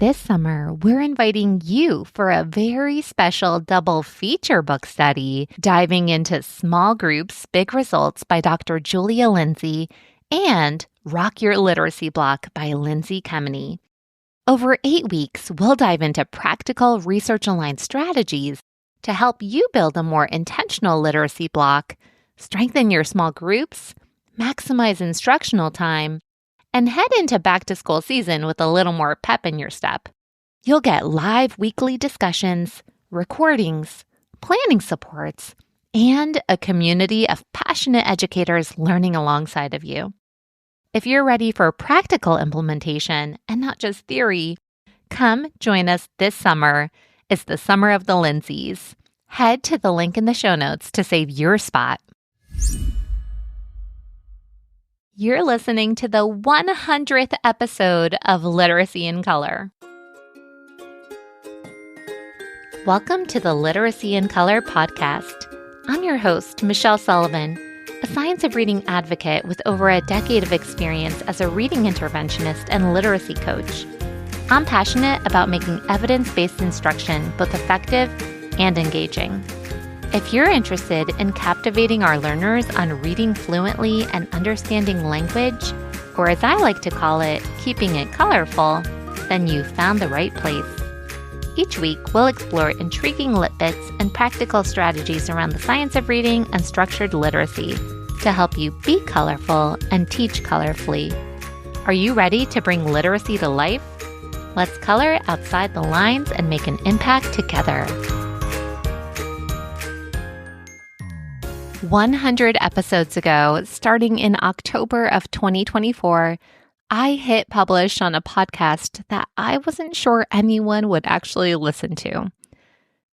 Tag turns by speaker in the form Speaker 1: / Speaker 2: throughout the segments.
Speaker 1: This summer, we're inviting you for a very special double feature book study, diving into Small Groups, Big Results by Dr. Julia Lindsay and Rock Your Literacy Block by Lindsay Kemeny. Over 8 weeks, we'll dive into practical research-aligned strategies to help you build a more intentional literacy block, strengthen your small groups, maximize instructional time, and head into back-to-school season with a little more pep in your step. You'll get live weekly discussions, recordings, planning supports, and a community of passionate educators learning alongside of you. If you're ready for practical implementation and not just theory, come join us this summer. It's the summer of the Lindsays. Head to the link in the show notes to save your spot. You're listening to the 100th episode of Literacy in Color. Welcome to the Literacy in Color podcast. I'm your host, Michelle Sullivan, a science of reading advocate with over a decade of experience as a reading interventionist and literacy coach. I'm passionate about making evidence-based instruction both effective and engaging. If you're interested in captivating our learners on reading fluently and understanding language, or as I like to call it, keeping it colorful, then you've found the right place. Each week, we'll explore intriguing lit bits and practical strategies around the science of reading and structured literacy to help you be colorful and teach colorfully. Are you ready to bring literacy to life? Let's color outside the lines and make an impact together. 100 episodes ago, starting in October of 2024, I hit publish on a podcast that I wasn't sure anyone would actually listen to.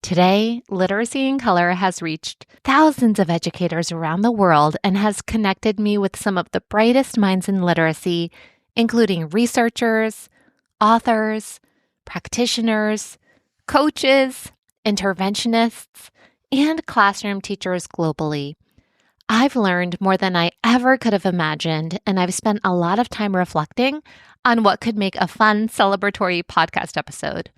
Speaker 1: Today, Literacy in Color has reached thousands of educators around the world and has connected me with some of the brightest minds in literacy, including researchers, authors, practitioners, coaches, interventionists, and classroom teachers globally. I've learned more than I ever could have imagined, and I've spent a lot of time reflecting on what could make a fun, celebratory podcast episode.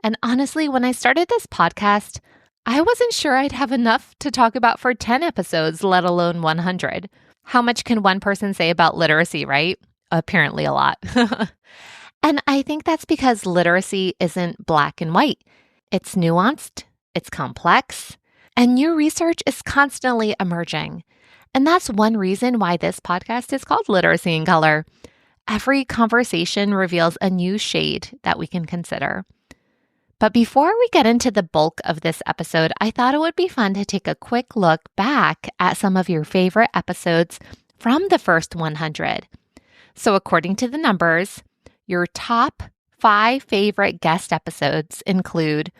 Speaker 1: And honestly, when I started this podcast, I wasn't sure I'd have enough to talk about for 10 episodes, let alone 100. How much can one person say about literacy, right? Apparently a lot. And I think that's because literacy isn't black and white. It's nuanced. It's complex, and new research is constantly emerging. And that's one reason why this podcast is called Literacy in Color. Every conversation reveals a new shade that we can consider. But before we get into the bulk of this episode, I thought it would be fun to take a quick look back at some of your favorite episodes from the first 100. So according to the numbers, your top 5 favorite guest episodes include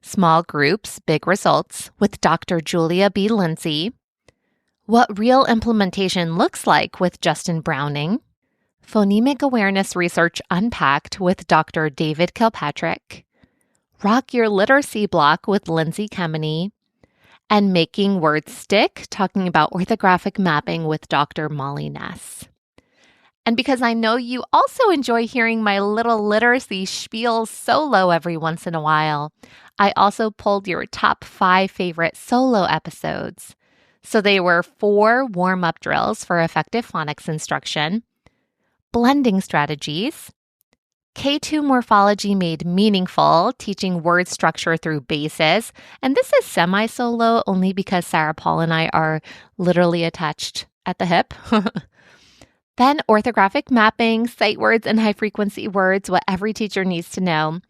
Speaker 1: Small Groups, Big Results with Dr. Julia B. Lindsay, What Real Implementation Looks Like with Justin Browning, Phonemic Awareness Research Unpacked with Dr. David Kilpatrick, Rock Your Literacy Block with Lindsay Kemeny, and Making Words Stick, talking about orthographic mapping with Dr. Molly Ness. And because I know you also enjoy hearing my little literacy spiel solo every once in a while, I also pulled your top 5 favorite solo episodes. So they were 4 warm-up drills for effective phonics instruction, blending strategies, K2 Morphology Made Meaningful, teaching word structure through bases. And this is semi-solo only because Sarah Paul and I are literally attached at the hip. Then orthographic mapping, sight words, and high-frequency words, what every teacher needs to know.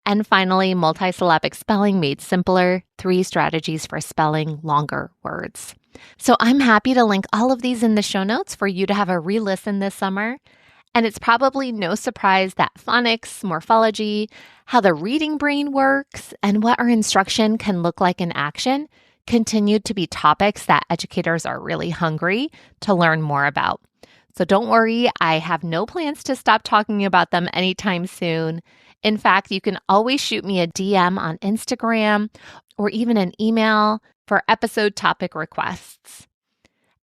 Speaker 1: And finally, multisyllabic spelling made simpler, 3 strategies for spelling longer words. So I'm happy to link all of these in the show notes for you to have a re-listen this summer. And it's probably no surprise that phonics, morphology, how the reading brain works, and what our instruction can look like in action continued to be topics that educators are really hungry to learn more about. So don't worry, I have no plans to stop talking about them anytime soon. In fact, you can always shoot me a DM on Instagram or even an email for episode topic requests.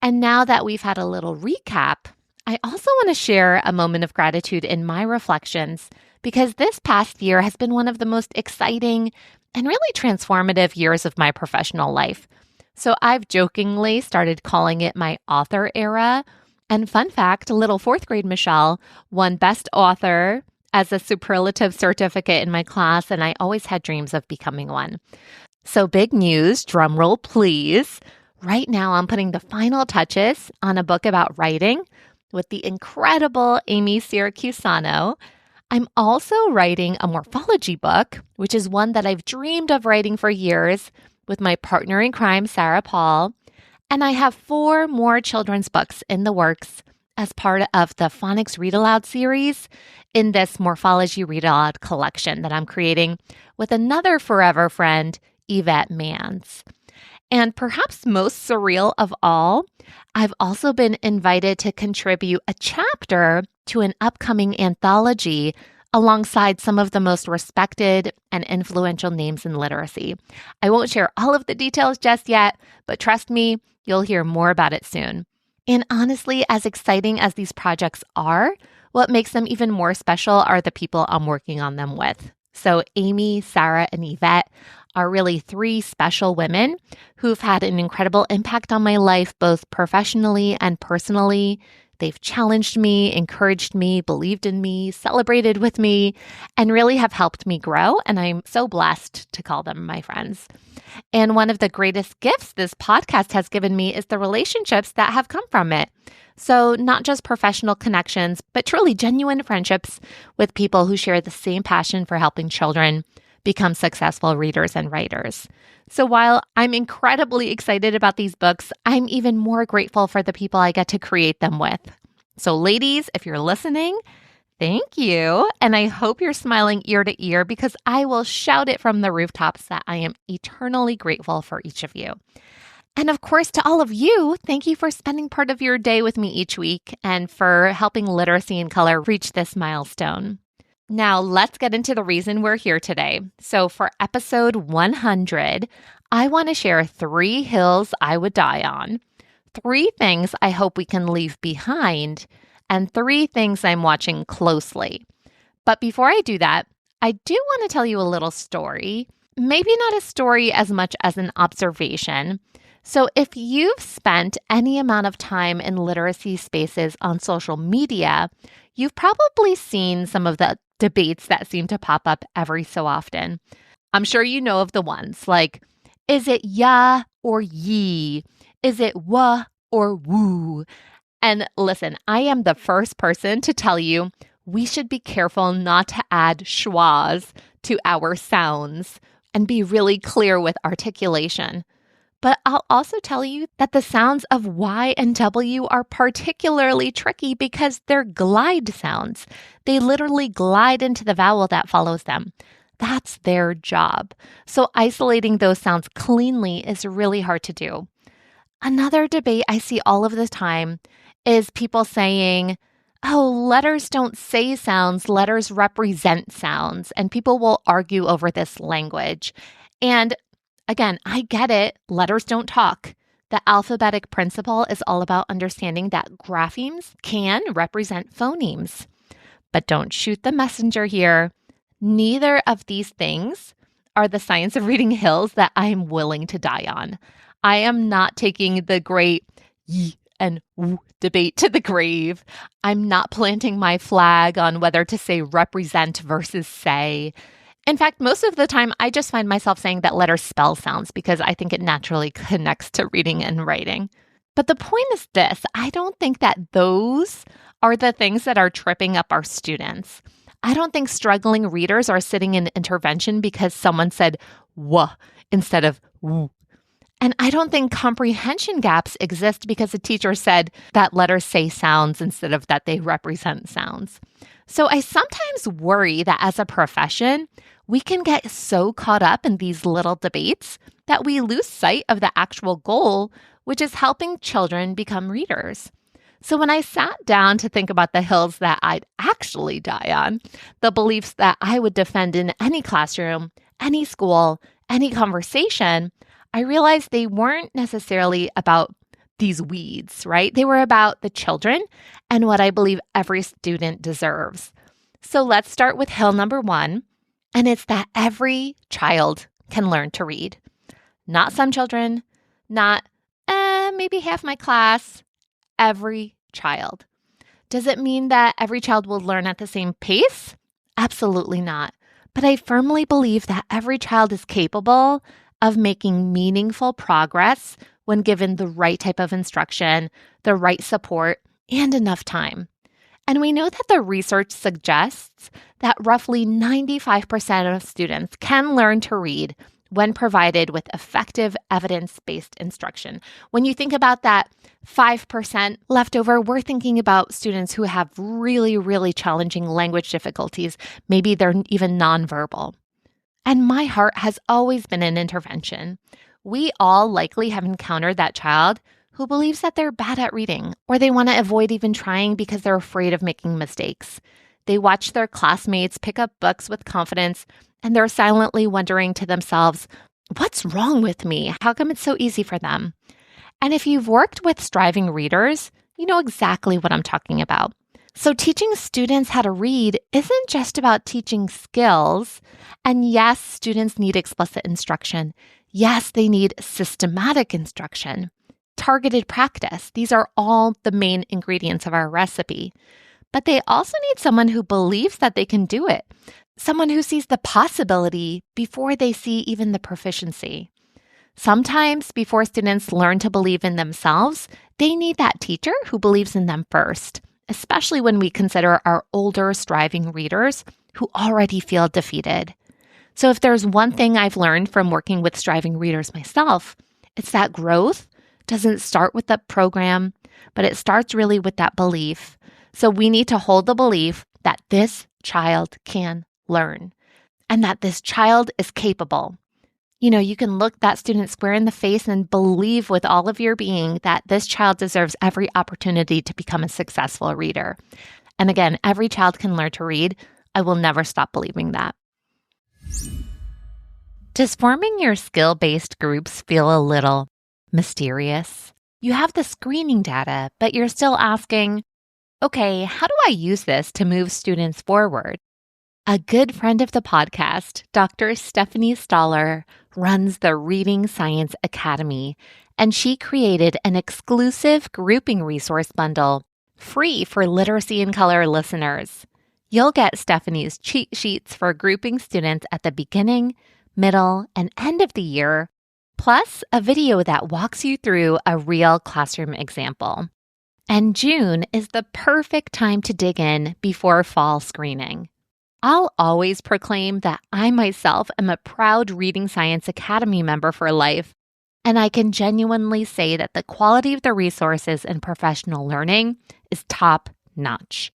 Speaker 1: And now that we've had a little recap, I also want to share a moment of gratitude in my reflections because this past year has been one of the most exciting and really transformative years of my professional life. So I've jokingly started calling it my author era. And fun fact, little fourth grade Michelle won Best Author as a superlative certificate in my class, and I always had dreams of becoming one. So big news, drum roll please. Right now I'm putting the final touches on a book about writing with the incredible Amy Siracusano. I'm also writing a morphology book, which is one that I've dreamed of writing for years with my partner in crime, Sarah Paul. And I have 4 more children's books in the works as part of the Phonics Read Aloud series in this Morphology Read Aloud collection that I'm creating with another forever friend, Yvette Mans. And perhaps most surreal of all, I've also been invited to contribute a chapter to an upcoming anthology alongside some of the most respected and influential names in literacy. I won't share all of the details just yet, but trust me, you'll hear more about it soon. And honestly, as exciting as these projects are, what makes them even more special are the people I'm working on them with. So Amy, Sarah, and Yvette are really 3 special women who've had an incredible impact on my life, both professionally and personally. They've challenged me, encouraged me, believed in me, celebrated with me, and really have helped me grow. And I'm so blessed to call them my friends. And one of the greatest gifts this podcast has given me is the relationships that have come from it. So not just professional connections, but truly genuine friendships with people who share the same passion for helping children become successful readers and writers. So while I'm incredibly excited about these books, I'm even more grateful for the people I get to create them with. So ladies, if you're listening, thank you. And I hope you're smiling ear to ear because I will shout it from the rooftops that I am eternally grateful for each of you. And of course, to all of you, thank you for spending part of your day with me each week and for helping literacy in color reach this milestone. Now, let's get into the reason we're here today. So for episode 100, I want to share 3 hills I would die on, 3 things I hope we can leave behind, and 3 things I'm watching closely. But before I do that, I do want to tell you a little story, maybe not a story as much as an observation. So if you've spent any amount of time in literacy spaces on social media, you've probably seen some of the debates that seem to pop up every so often. I'm sure you know of the ones like, is it ya or ye? Is it wa or woo? And listen, I am the first person to tell you we should be careful not to add schwas to our sounds and be really clear with articulation. But I'll also tell you that the sounds of Y and W are particularly tricky because they're glide sounds. They literally glide into the vowel that follows them. That's their job. So isolating those sounds cleanly is really hard to do. Another debate I see all of the time is people saying, oh, letters don't say sounds, letters represent sounds. And people will argue over this language. And again, I get it. Letters don't talk. The alphabetic principle is all about understanding that graphemes can represent phonemes. But don't shoot the messenger here. Neither of these things are the science of reading hills that I am willing to die on. I am not taking the great y and w debate to the grave. I'm not planting my flag on whether to say represent versus say. In fact, most of the time, I just find myself saying that letters spell sounds because I think it naturally connects to reading and writing. But the point is this, I don't think that those are the things that are tripping up our students. I don't think struggling readers are sitting in intervention because someone said "wah" instead of "woo." And I don't think comprehension gaps exist because a teacher said that letters say sounds instead of that they represent sounds. So I sometimes worry that as a profession, we can get so caught up in these little debates that we lose sight of the actual goal, which is helping children become readers. So when I sat down to think about the hills that I'd actually die on, the beliefs that I would defend in any classroom, any school, any conversation, I realized they weren't necessarily about these weeds, right? They were about the children and what I believe every student deserves. So let's start with hill number 1, and it's that every child can learn to read. Not some children, not maybe half my class, every child. Does it mean that every child will learn at the same pace? Absolutely not. But I firmly believe that every child is capable of making meaningful progress when given the right type of instruction, the right support, and enough time. And we know that the research suggests that roughly 95% of students can learn to read when provided with effective evidence-based instruction. When you think about that 5% leftover, we're thinking about students who have really, really challenging language difficulties. Maybe they're even nonverbal. And my heart has always been an intervention. We all likely have encountered that child who believes that they're bad at reading, or they want to avoid even trying because they're afraid of making mistakes. They watch their classmates pick up books with confidence, and they're silently wondering to themselves, what's wrong with me? How come it's so easy for them? And if you've worked with striving readers, you know exactly what I'm talking about. So teaching students how to read isn't just about teaching skills. And yes, students need explicit instruction. Yes, they need systematic instruction, targeted practice. These are all the main ingredients of our recipe. But they also need someone who believes that they can do it. Someone who sees the possibility before they see even the proficiency. Sometimes before students learn to believe in themselves, they need that teacher who believes in them first, especially when we consider our older striving readers who already feel defeated. So if there's one thing I've learned from working with striving readers myself, it's that growth doesn't start with the program, but it starts really with that belief. So we need to hold the belief that this child can learn and that this child is capable. You know, you can look that student square in the face and believe with all of your being that this child deserves every opportunity to become a successful reader. And again, every child can learn to read. I will never stop believing that. Does forming your skill-based groups feel a little mysterious? You have the screening data, but you're still asking, okay, how do I use this to move students forward? A good friend of the podcast, Dr. Stephanie Stoller, runs the Reading Science Academy, and she created an exclusive grouping resource bundle free for Literacy in Color listeners. You'll get Stephanie's cheat sheets for grouping students at the beginning, middle, and end of the year, plus a video that walks you through a real classroom example. And June is the perfect time to dig in before fall screening. I'll always proclaim that I myself am a proud Reading Science Academy member for life, and I can genuinely say that the quality of the resources and professional learning is top-notch.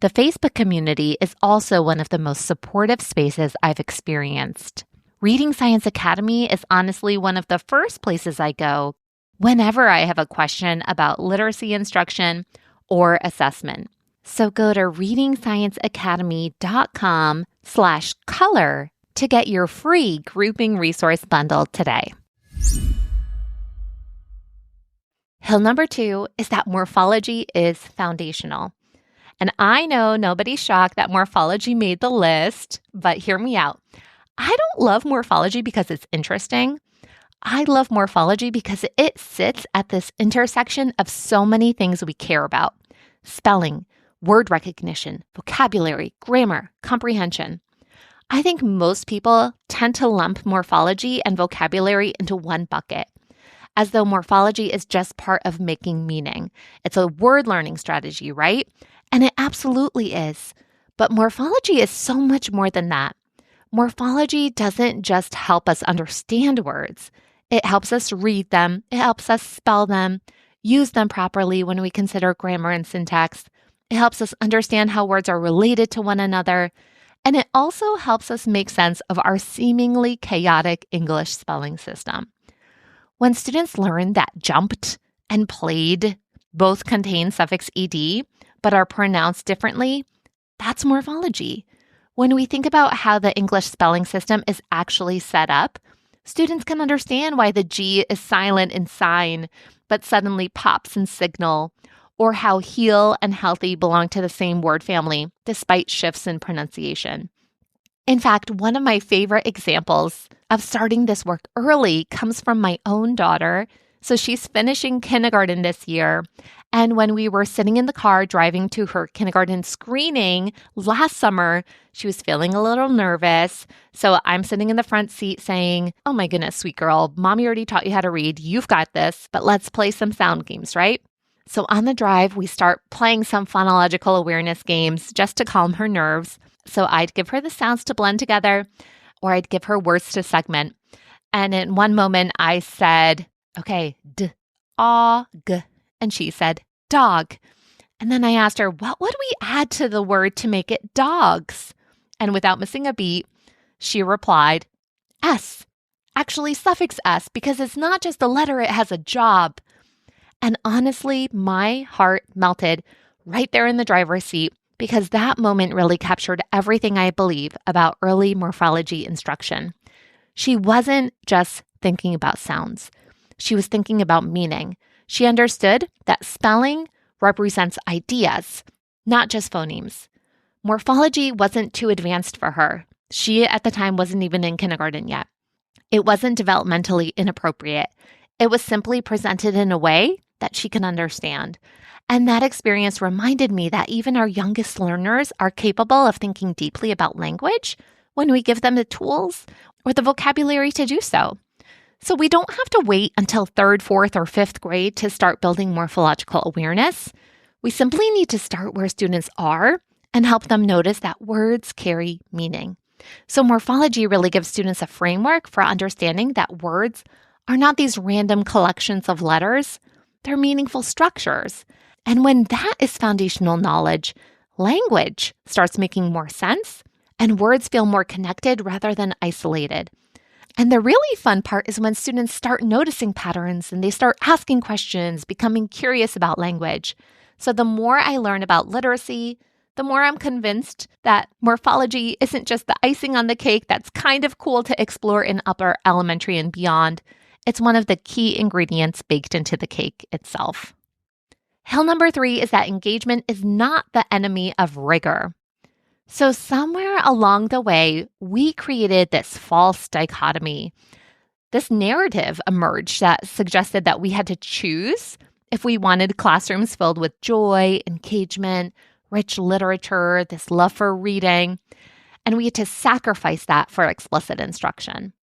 Speaker 1: The Facebook community is also one of the most supportive spaces I've experienced. Reading Science Academy is honestly one of the first places I go whenever I have a question about literacy instruction or assessment. So go to readingscienceacademy.com/color to get your free grouping resource bundle today. Hill number 2 is that morphology is foundational. And I know nobody's shocked that morphology made the list, but hear me out. I don't love morphology because it's interesting. I love morphology because it sits at this intersection of so many things we care about: spelling, word recognition, vocabulary, grammar, comprehension. I think most people tend to lump morphology and vocabulary into one bucket, as though morphology is just part of making meaning. It's a word learning strategy, right? And it absolutely is. But morphology is so much more than that. Morphology doesn't just help us understand words. It helps us read them. It helps us spell them, use them properly when we consider grammar and syntax. It helps us understand how words are related to one another. And it also helps us make sense of our seemingly chaotic English spelling system. When students learn that jumped and played both contain suffix ed, but are pronounced differently, that's morphology. When we think about how the English spelling system is actually set up, students can understand why the G is silent in sign, but suddenly pops in signal, or how heal and healthy belong to the same word family despite shifts in pronunciation. In fact, one of my favorite examples of starting this work early comes from my own daughter. So she's finishing kindergarten this year. And when we were sitting in the car driving to her kindergarten screening last summer, she was feeling a little nervous. So I'm sitting in the front seat saying, "Oh my goodness, sweet girl, mommy already taught you how to read. You've got this, but let's play some sound games, right?" So on the drive, we start playing some phonological awareness games just to calm her nerves. So I'd give her the sounds to blend together, or I'd give her words to segment. And in one moment, I said, "Okay, d, aw, g." And she said, "Dog." And then I asked her, "What would we add to the word to make it dogs?" And without missing a beat, she replied, "S." Actually, suffix S, because it's not just a letter, it has a job. And honestly, my heart melted right there in the driver's seat, because that moment really captured everything I believe about early morphology instruction. She wasn't just thinking about sounds. She was thinking about meaning. She understood that spelling represents ideas, not just phonemes. Morphology wasn't too advanced for her. She, at the time, wasn't even in kindergarten yet. It wasn't developmentally inappropriate. It was simply presented in a way that she can understand. And that experience reminded me that even our youngest learners are capable of thinking deeply about language when we give them the tools or the vocabulary to do so. So we don't have to wait until 3rd, 4th, or 5th grade to start building morphological awareness. We simply need to start where students are and help them notice that words carry meaning. So morphology really gives students a framework for understanding that words are not these random collections of letters. They're meaningful structures. And when that is foundational knowledge, language starts making more sense and words feel more connected rather than isolated. And the really fun part is when students start noticing patterns and they start asking questions, becoming curious about language. So the more I learn about literacy, the more I'm convinced that morphology isn't just the icing on the cake that's kind of cool to explore in upper elementary and beyond. It's one of the key ingredients baked into the cake itself. Hill number 3 is that engagement is not the enemy of rigor. So somewhere along the way, we created this false dichotomy. This narrative emerged that suggested that we had to choose if we wanted classrooms filled with joy, engagement, rich literature, this love for reading, and we had to sacrifice that for explicit instruction.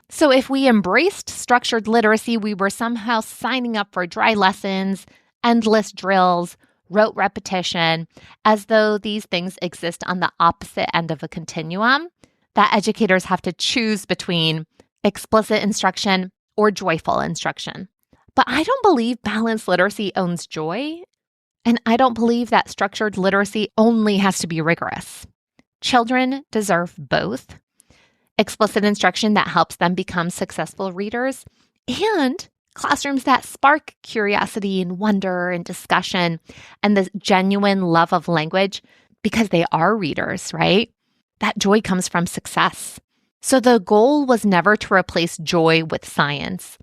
Speaker 1: So if we embraced structured literacy, we were somehow signing up for dry lessons, endless drills, rote repetition, as though these things exist on the opposite end of a continuum that educators have to choose between explicit instruction or joyful instruction. But I don't believe balanced literacy owns joy, and I don't believe that structured literacy only has to be rigorous. Children deserve both: explicit instruction that helps them become successful readers, and classrooms that spark curiosity and wonder and discussion and the genuine love of language because they are readers, right? That joy comes from success. So the goal was never to replace joy with science.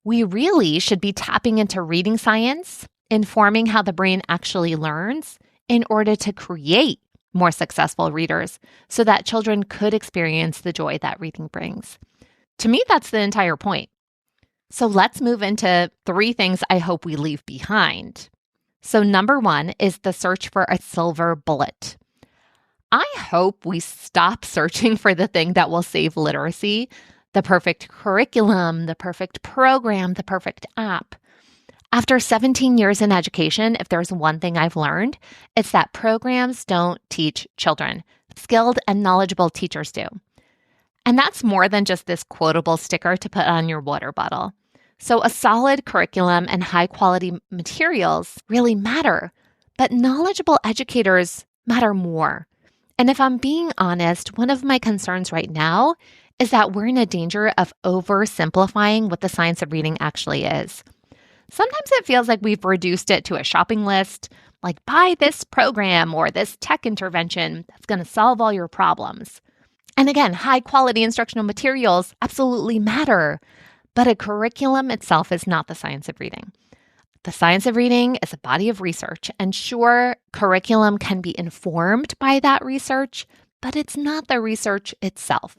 Speaker 1: We really should be tapping into reading science, informing how the brain actually learns in order to create more successful readers so that children could experience the joy that reading brings. To me, that's the entire point. So let's move into 3 things I hope we leave behind. So number 1 is the search for a silver bullet. I hope we stop searching for the thing that will save literacy, the perfect curriculum, the perfect program, the perfect app. After 17 years in education, if there's one thing I've learned, it's that programs don't teach children. Skilled and knowledgeable teachers do. And that's more than just this quotable sticker to put on your water bottle. So a solid curriculum and high quality materials really matter, but knowledgeable educators matter more. And if I'm being honest, one of my concerns right now is that we're in a danger of oversimplifying what the science of reading actually is. Sometimes it feels like we've reduced it to a shopping list, like buy this program or this tech intervention that's going to solve all your problems. And again, high quality instructional materials absolutely matter, but a curriculum itself is not the science of reading. The science of reading is a body of research, and sure, curriculum can be informed by that research, but it's not the research itself.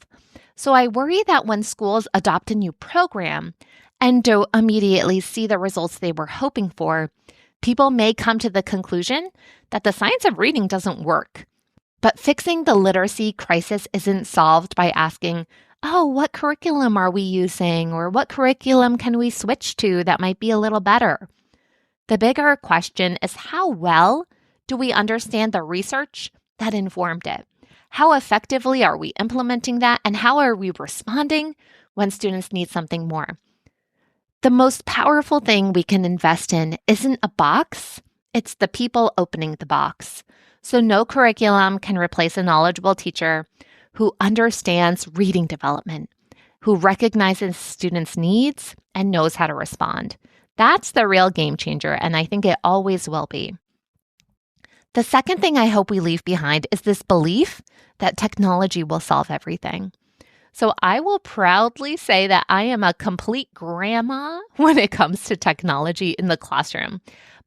Speaker 1: So I worry that when schools adopt a new program and don't immediately see the results they were hoping for, people may come to the conclusion that the science of reading doesn't work. But fixing the literacy crisis isn't solved by asking, oh, what curriculum are we using? Or what curriculum can we switch to that might be a little better? The bigger question is, how well do we understand the research that informed it? How effectively are we implementing that? And how are we responding when students need something more? The most powerful thing we can invest in isn't a box, it's the people opening the box. So no curriculum can replace a knowledgeable teacher who understands reading development, who recognizes students' needs and knows how to respond. That's the real game changer, and I think it always will be. The second thing I hope we leave behind is this belief that technology will solve everything. So I will proudly say that I am a complete grandma when it comes to technology in the classroom.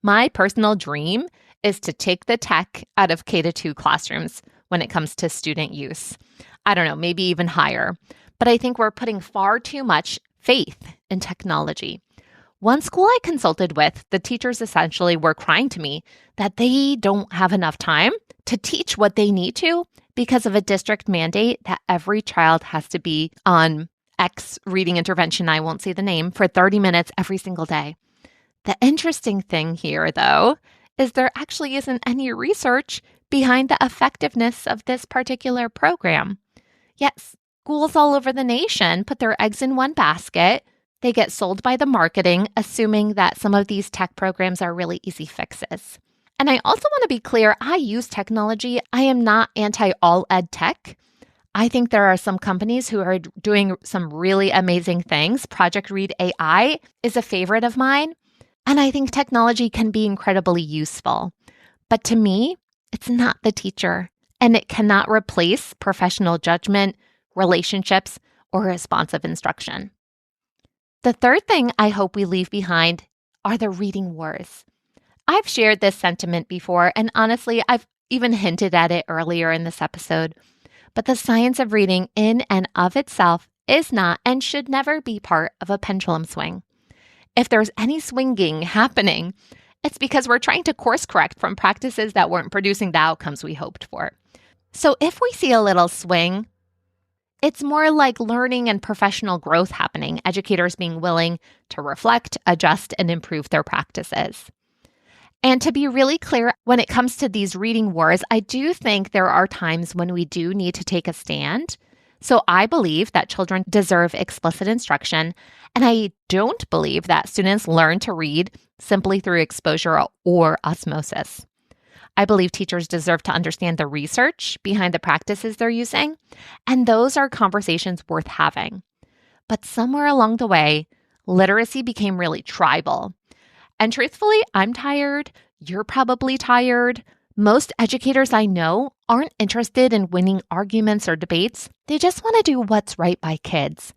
Speaker 1: My personal dream is to take the tech out of K-2 classrooms when it comes to student use. I don't know, maybe even higher. But I think we're putting far too much faith in technology. One school I consulted with, the teachers essentially were crying to me that they don't have enough time to teach what they need to because of a district mandate that every child has to be on X reading intervention, I won't say the name, for 30 minutes every single day. The interesting thing here, though, is there actually isn't any research behind the effectiveness of this particular program. Yet schools all over the nation put their eggs in one basket. They get sold by the marketing, assuming that some of these tech programs are really easy fixes. And I also want to be clear, I use technology. I am not anti-all ed tech. I think there are some companies who are doing some really amazing things. Project Read AI is a favorite of mine. And I think technology can be incredibly useful. But to me, it's not the teacher, and it cannot replace professional judgment, relationships, or responsive instruction. The third thing I hope we leave behind are the reading wars. I've shared this sentiment before, and honestly, I've even hinted at it earlier in this episode. But the science of reading in and of itself is not and should never be part of a pendulum swing. If there's any swinging happening, it's because we're trying to course correct from practices that weren't producing the outcomes we hoped for. So if we see a little swing, it's more like learning and professional growth happening, educators being willing to reflect, adjust, and improve their practices. And to be really clear, when it comes to these reading wars, I do think there are times when we do need to take a stand. So I believe that children deserve explicit instruction, and I don't believe that students learn to read simply through exposure or osmosis. I believe teachers deserve to understand the research behind the practices they're using, and those are conversations worth having. But somewhere along the way, literacy became really tribal. And truthfully, I'm tired. You're probably tired. Most educators I know aren't interested in winning arguments or debates. They just want to do what's right by kids.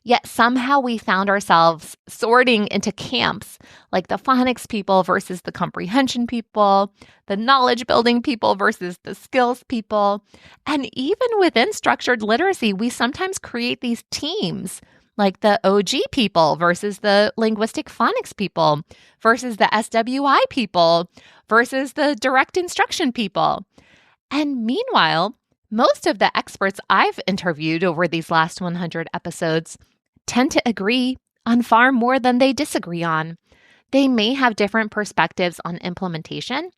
Speaker 1: Yet somehow we found ourselves sorting into camps like the phonics people versus the comprehension people, the knowledge building people versus the skills people. And even within structured literacy, we sometimes create these teams like the OG people versus the linguistic phonics people versus the SWI people versus the direct instruction people. And meanwhile, most of the experts I've interviewed over these last 100 episodes tend to agree on far more than they disagree on. They may have different perspectives on implementation,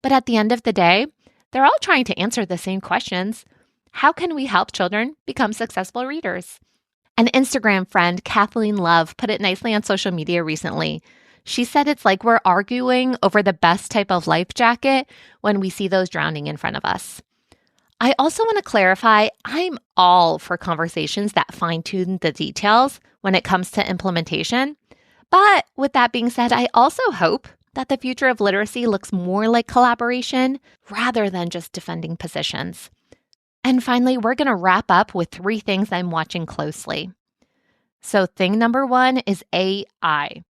Speaker 1: but at the end of the day, they're all trying to answer the same questions. How can we help children become successful readers? An Instagram friend, Kathleen Love, put it nicely on social media recently. She said it's like we're arguing over the best type of life jacket when we see those drowning in front of us. I also want to clarify, I'm all for conversations that fine-tune the details when it comes to implementation. But with that being said, I also hope that the future of literacy looks more like collaboration rather than just defending positions. And finally, we're going to wrap up with 3 things I'm watching closely. So thing number 1 is AI.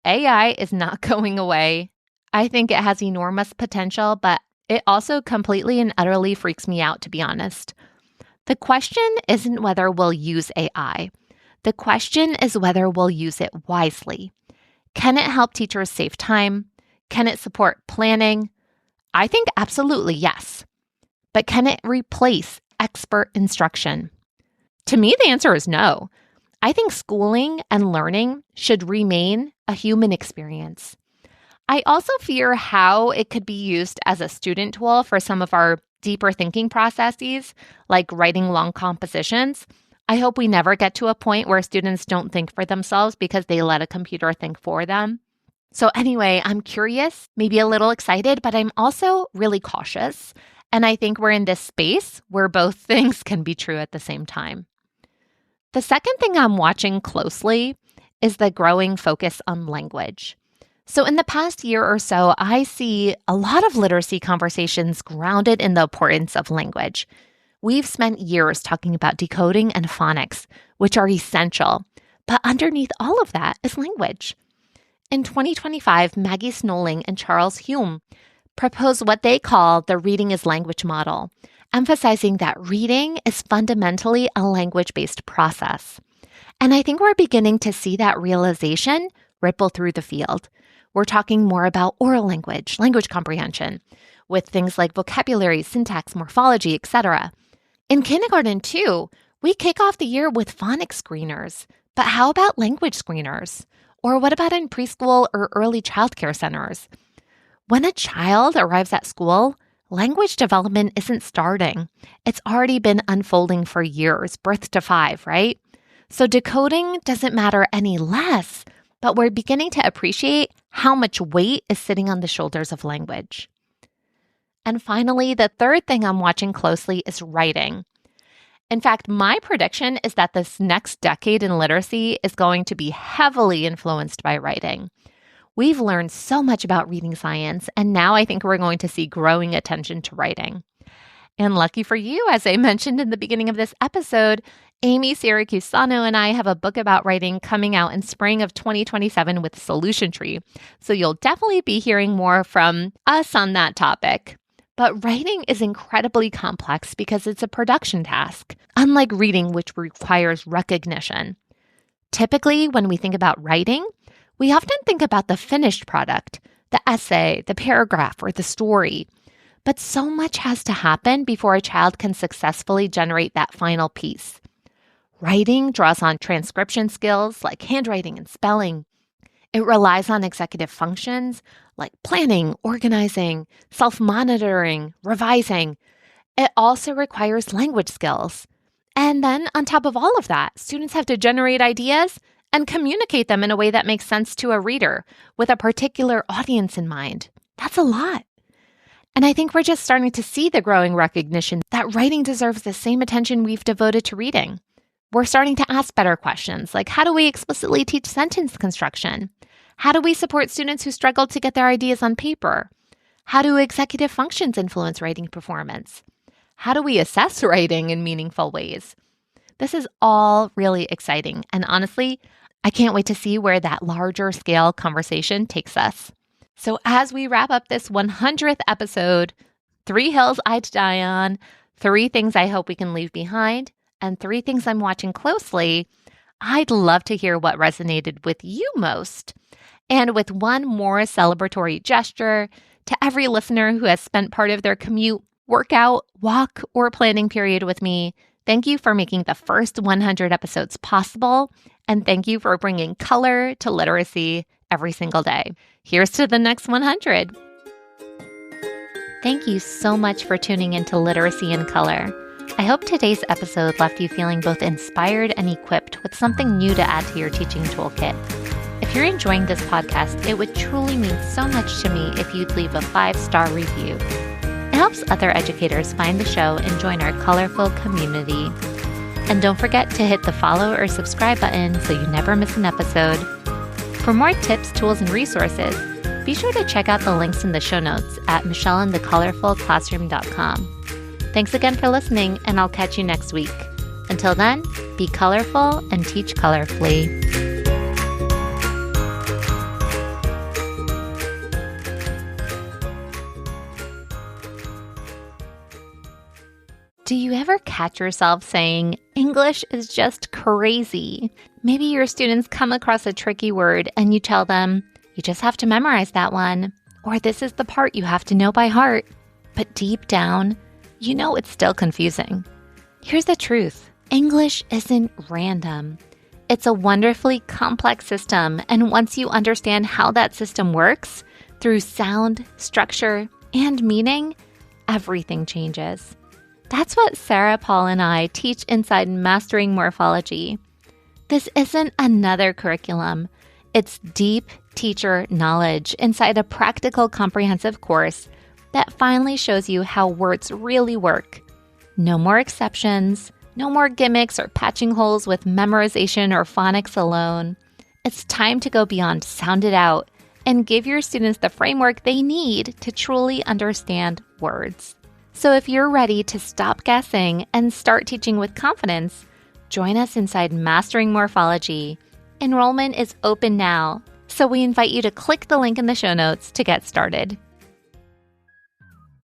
Speaker 1: AI is not going away. I think it has enormous potential, but it also completely and utterly freaks me out, to be honest. The question isn't whether we'll use AI. The question is whether we'll use it wisely. Can it help teachers save time? Can it support planning? I think absolutely yes. But can it replace expert instruction? To me, the answer is no. I think schooling and learning should remain a human experience. I also fear how it could be used as a student tool for some of our deeper thinking processes, like writing long compositions. I hope we never get to a point where students don't think for themselves because they let a computer think for them. So anyway, I'm curious, maybe a little excited, but I'm also really cautious. And I think we're in this space where both things can be true at the same time. The second thing I'm watching closely is the growing focus on language. So in the past year or so, I see a lot of literacy conversations grounded in the importance of language. We've spent years talking about decoding and phonics, which are essential. But underneath all of that is language. In 2025, Maggie Snolling and Charles Hume proposed what they call the reading as language model, emphasizing that reading is fundamentally a language-based process. And I think we're beginning to see that realization ripple through the field. We're talking more about oral language, language comprehension, with things like vocabulary, syntax, morphology, etc. In kindergarten, too, we kick off the year with phonics screeners. But how about language screeners? Or what about in preschool or early childcare centers? When a child arrives at school, language development isn't starting. It's already been unfolding for years, birth to 5, right? So decoding doesn't matter any less, but we're beginning to appreciate how much weight is sitting on the shoulders of language. And finally, the third thing I'm watching closely is writing. In fact, my prediction is that this next decade in literacy is going to be heavily influenced by writing. We've learned so much about reading science, and now I think we're going to see growing attention to writing. And lucky for you, as I mentioned in the beginning of this episode, Amy Siracusano and I have a book about writing coming out in spring of 2027 with Solution Tree. So you'll definitely be hearing more from us on that topic. But writing is incredibly complex because it's a production task, unlike reading, which requires recognition. Typically, when we think about writing, we often think about the finished product, the essay, the paragraph, or the story. But so much has to happen before a child can successfully generate that final piece. Writing draws on transcription skills like handwriting and spelling. It relies on executive functions like planning, organizing, self-monitoring, revising. It also requires language skills. And then on top of all of that, students have to generate ideas and communicate them in a way that makes sense to a reader with a particular audience in mind. That's a lot. And I think we're just starting to see the growing recognition that writing deserves the same attention we've devoted to reading. We're starting to ask better questions like, how do we explicitly teach sentence construction? How do we support students who struggle to get their ideas on paper? How do executive functions influence writing performance? How do we assess writing in meaningful ways? This is all really exciting. And honestly, I can't wait to see where that larger scale conversation takes us. So as we wrap up this 100th episode, 3 hills I'd die on, 3 things I hope we can leave behind, and 3 things I'm watching closely, I'd love to hear what resonated with you most. And with one more celebratory gesture, to every listener who has spent part of their commute, workout, walk, or planning period with me, thank you for making the first 100 episodes possible, and thank you for bringing color to literacy every single day. Here's to the next 100. Thank you so much for tuning into Literacy in Color. I hope today's episode left you feeling both inspired and equipped with something new to add to your teaching toolkit. If you're enjoying this podcast, it would truly mean so much to me if you'd leave a 5-star review. It helps other educators find the show and join our colorful community. And don't forget to hit the follow or subscribe button so you never miss an episode. For more tips, tools, and resources, be sure to check out the links in the show notes at michelleandthecolorfulclassroom.com. Thanks again for listening, and I'll catch you next week. Until then, be colorful and teach colorfully. Do you ever catch yourself saying, English is just crazy? Maybe your students come across a tricky word and you tell them, you just have to memorize that one, or this is the part you have to know by heart. But deep down, you know it's still confusing. Here's the truth. English isn't random. It's a wonderfully complex system, and once you understand how that system works, through sound, structure, and meaning, everything changes. That's what Sarah, Paul, and I teach inside Mastering Morphology. This isn't another curriculum. It's deep teacher knowledge inside a practical, comprehensive course that finally shows you how words really work. No more exceptions, no more gimmicks or patching holes with memorization or phonics alone. It's time to go beyond sound it out and give your students the framework they need to truly understand words. So if you're ready to stop guessing and start teaching with confidence, join us inside Mastering Morphology. Enrollment is open now, so we invite you to click the link in the show notes to get started.